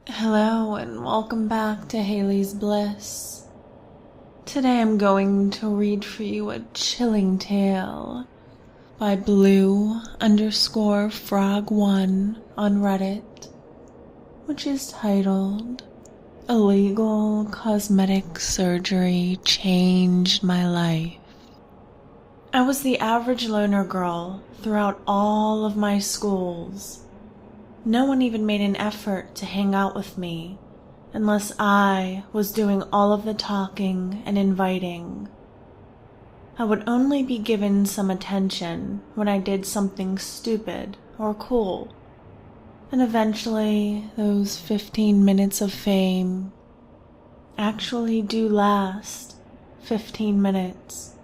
Hello and welcome back to Haley's Bliss. Today I'm going to read for you a chilling tale by blue_frog1 on Reddit, which is titled Illegal Cosmetic Surgery Changed My Life. I was the average loner girl throughout all of my schools. No one even made an effort to hang out with me unless I was doing all of the talking and inviting. I would only be given some attention when I did something stupid or cool, and eventually those 15 minutes of fame actually do last 15 minutes.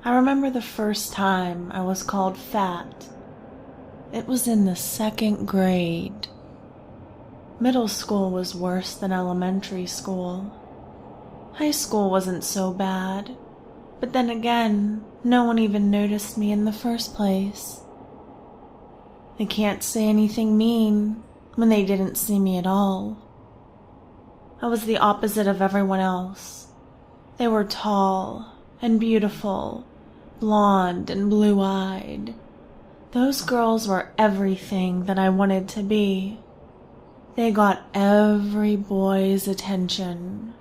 I remember the first time I was called fat. It was in the 2nd grade. Middle school was worse than elementary school. High school wasn't so bad, but then again, no one even noticed me in the first place. They can't say anything mean when they didn't see me at all. I was the opposite of everyone else. They were tall and beautiful, blonde and blue-eyed. Those girls were everything that I wanted to be. They got every boy's attention.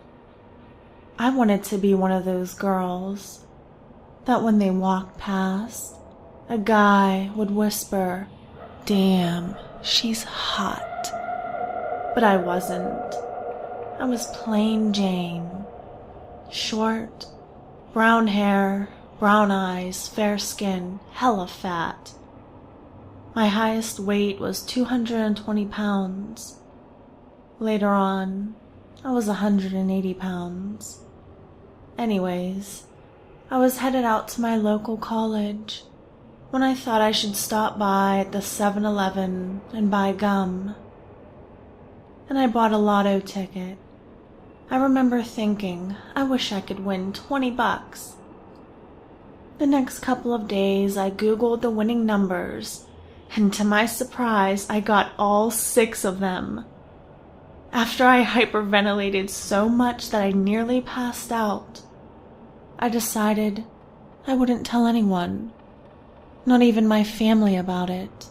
I wanted to be one of those girls that when they walked past, a guy would whisper, "Damn, she's hot." But I wasn't. I was plain Jane. Short, brown hair, brown eyes, fair skin, hella fat. My highest weight was 220 pounds. Later on, I was 180 pounds. Anyways, I was headed out to my local college when I thought I should stop by at the 7-Eleven and buy gum. And I bought a lotto ticket. I remember thinking, I wish I could win $20. The next couple of days, I Googled the winning numbers, and to my surprise, I got all 6 of them. After I hyperventilated so much that I nearly passed out, I decided I wouldn't tell anyone, not even my family, about it.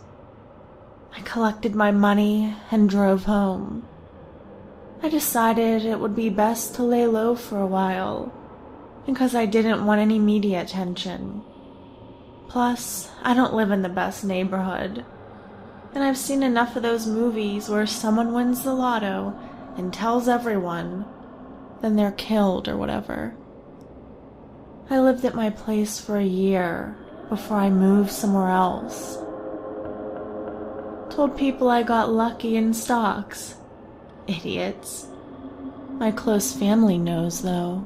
I collected my money and drove home. I decided it would be best to lay low for a while, because I didn't want any media attention. Plus, I don't live in the best neighborhood, and I've seen enough of those movies where someone wins the lotto and tells everyone, then they're killed or whatever. I lived at my place for a year before I moved somewhere else. Told people I got lucky in stocks. Idiots. My close family knows, though.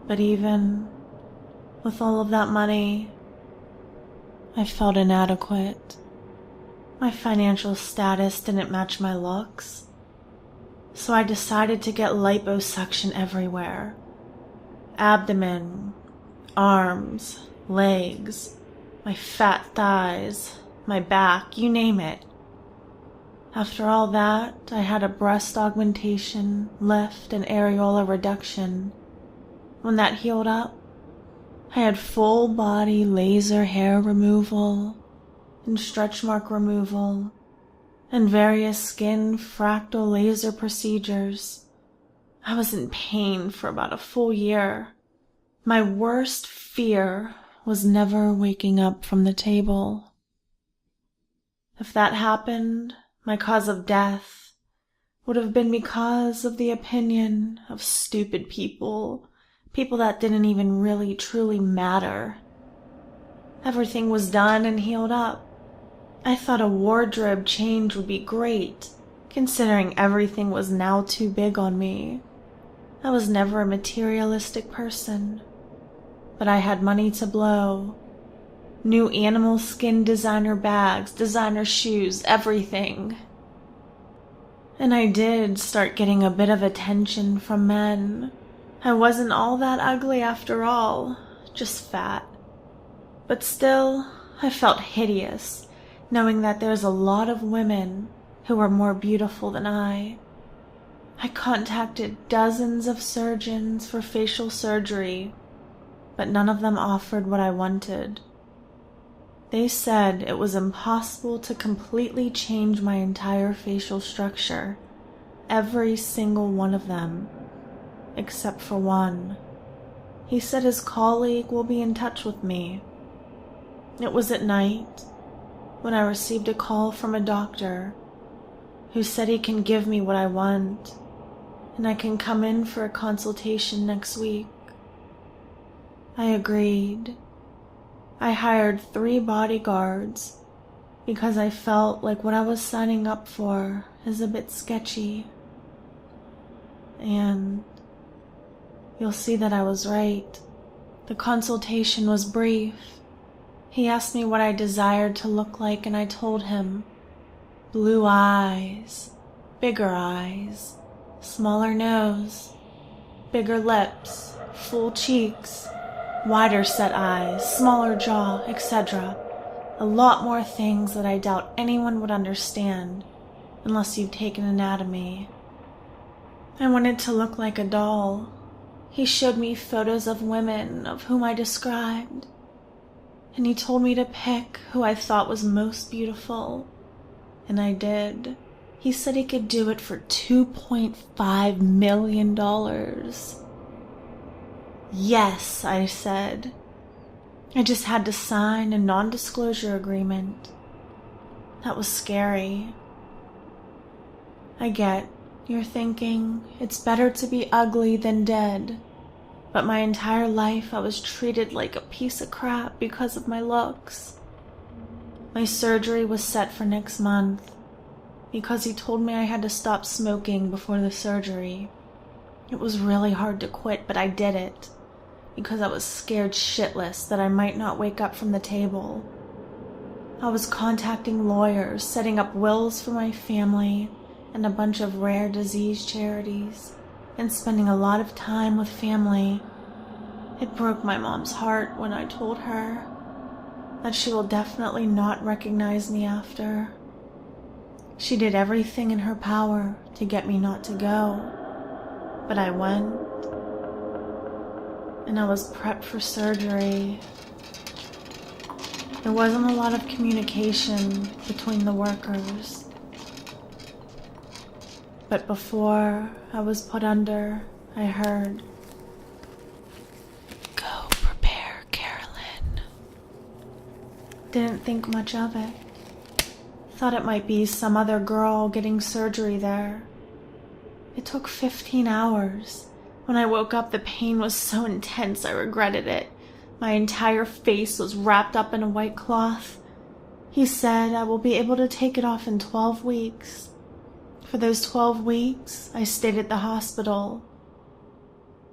But even with all of that money, I felt inadequate. My financial status didn't match my looks, so I decided to get liposuction everywhere. Abdomen, arms, legs, my fat thighs, my back, you name it. After all that, I had a breast augmentation, lift, and areola reduction. When that healed up, I had full body laser hair removal and stretch mark removal and various skin fractal laser procedures. I was in pain for about a full year. My worst fear was never waking up from the table. If that happened, my cause of death would have been because of the opinion of stupid people that didn't even really truly matter. Everything was done and healed up. I thought a wardrobe change would be great, considering everything was now too big on me. I was never a materialistic person, but I had money to blow. New animal skin designer bags, designer shoes, everything. And I did start getting a bit of attention from men. I wasn't all that ugly after all, just fat. But still, I felt hideous, knowing that there's a lot of women who were more beautiful than I. I contacted dozens of surgeons for facial surgery, but none of them offered what I wanted. They said it was impossible to completely change my entire facial structure, every single one of them, except for one. He said his colleague will be in touch with me. It was at night when I received a call from a doctor who said he can give me what I want and I can come in for a consultation next week. I agreed. I hired 3 bodyguards because I felt like what I was signing up for is a bit sketchy. And you'll see that I was right. The consultation was brief. He asked me what I desired to look like, and I told him blue eyes, bigger eyes, smaller nose, bigger lips, full cheeks, wider set eyes, smaller jaw, etc. A lot more things that I doubt anyone would understand unless you've taken anatomy. I wanted to look like a doll. He showed me photos of women of whom I described, and he told me to pick who I thought was most beautiful, and I did. He said he could do it for $2.5 million. Yes, I said. I just had to sign a non-disclosure agreement. That was scary. I get you're thinking it's better to be ugly than dead, but my entire life I was treated like a piece of crap because of my looks. My surgery was set for next month because he told me I had to stop smoking before the surgery. It was really hard to quit, but I did it because I was scared shitless that I might not wake up from the table. I was contacting lawyers, setting up wills for my family and a bunch of rare disease charities, and spending a lot of time with family. It broke my mom's heart when I told her that she will definitely not recognize me after. She did everything in her power to get me not to go, but I went, and I was prepped for surgery. There wasn't a lot of communication between the workers, but before I was put under, I heard, "Go prepare, Carolyn." Didn't think much of it. Thought it might be some other girl getting surgery there. It took 15 hours. When I woke up, the pain was so intense I regretted it. My entire face was wrapped up in a white cloth. He said I will be able to take it off in 12 weeks. For those 12 weeks, I stayed at the hospital.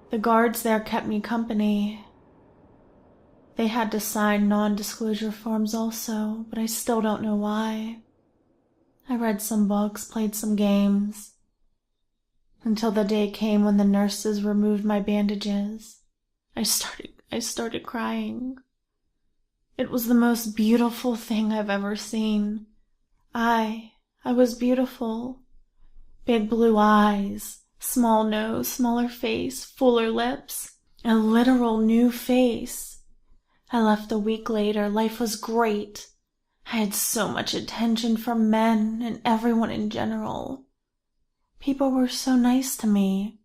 The guards there kept me company. They had to sign non-disclosure forms also, but I still don't know why. I read some books, played some games, until the day came when the nurses removed my bandages. I started crying. It was the most beautiful thing I've ever seen. I was beautiful. Big blue eyes, small nose, smaller face, fuller lips, a literal new face. I left a week later. Life was great. I had so much attention from men and everyone in general. People were so nice to me,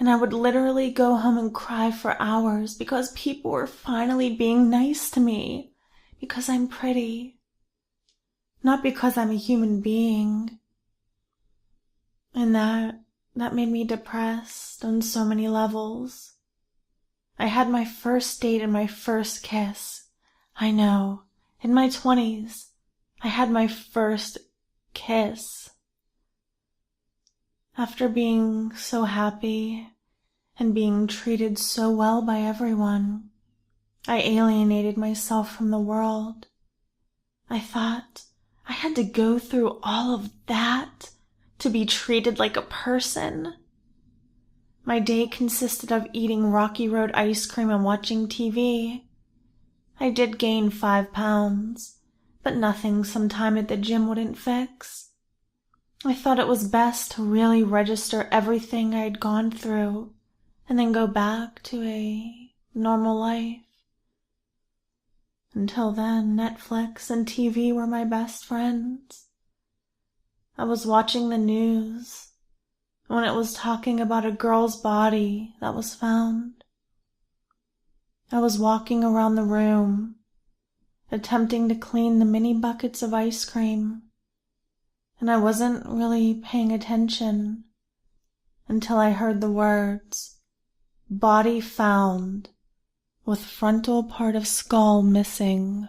and I would literally go home and cry for hours because people were finally being nice to me, because I'm pretty, not because I'm a human being. And that made me depressed on so many levels. I had my first date and my first kiss. I know, in my 20s, I had my first kiss. After being so happy and being treated so well by everyone, I alienated myself from the world. I thought I had to go through all of that to be treated like a person. My day consisted of eating Rocky Road ice cream and watching TV. I did gain 5 pounds, but nothing some time at the gym wouldn't fix. I thought it was best to really register everything I had gone through and then go back to a normal life. Until then, Netflix and TV were my best friends. I was watching the news when it was talking about a girl's body that was found. I was walking around the room, attempting to clean the mini buckets of ice cream, and I wasn't really paying attention until I heard the words, "Body found, with frontal part of skull missing."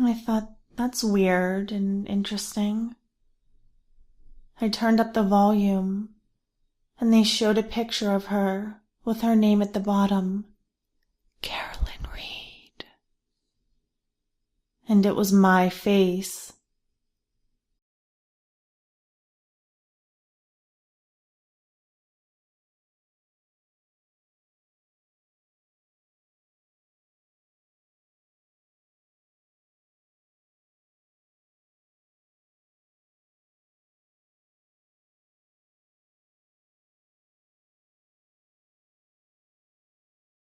I thought, that's weird and interesting. I turned up the volume, and they showed a picture of her with her name at the bottom, Carolyn Reed. And it was my face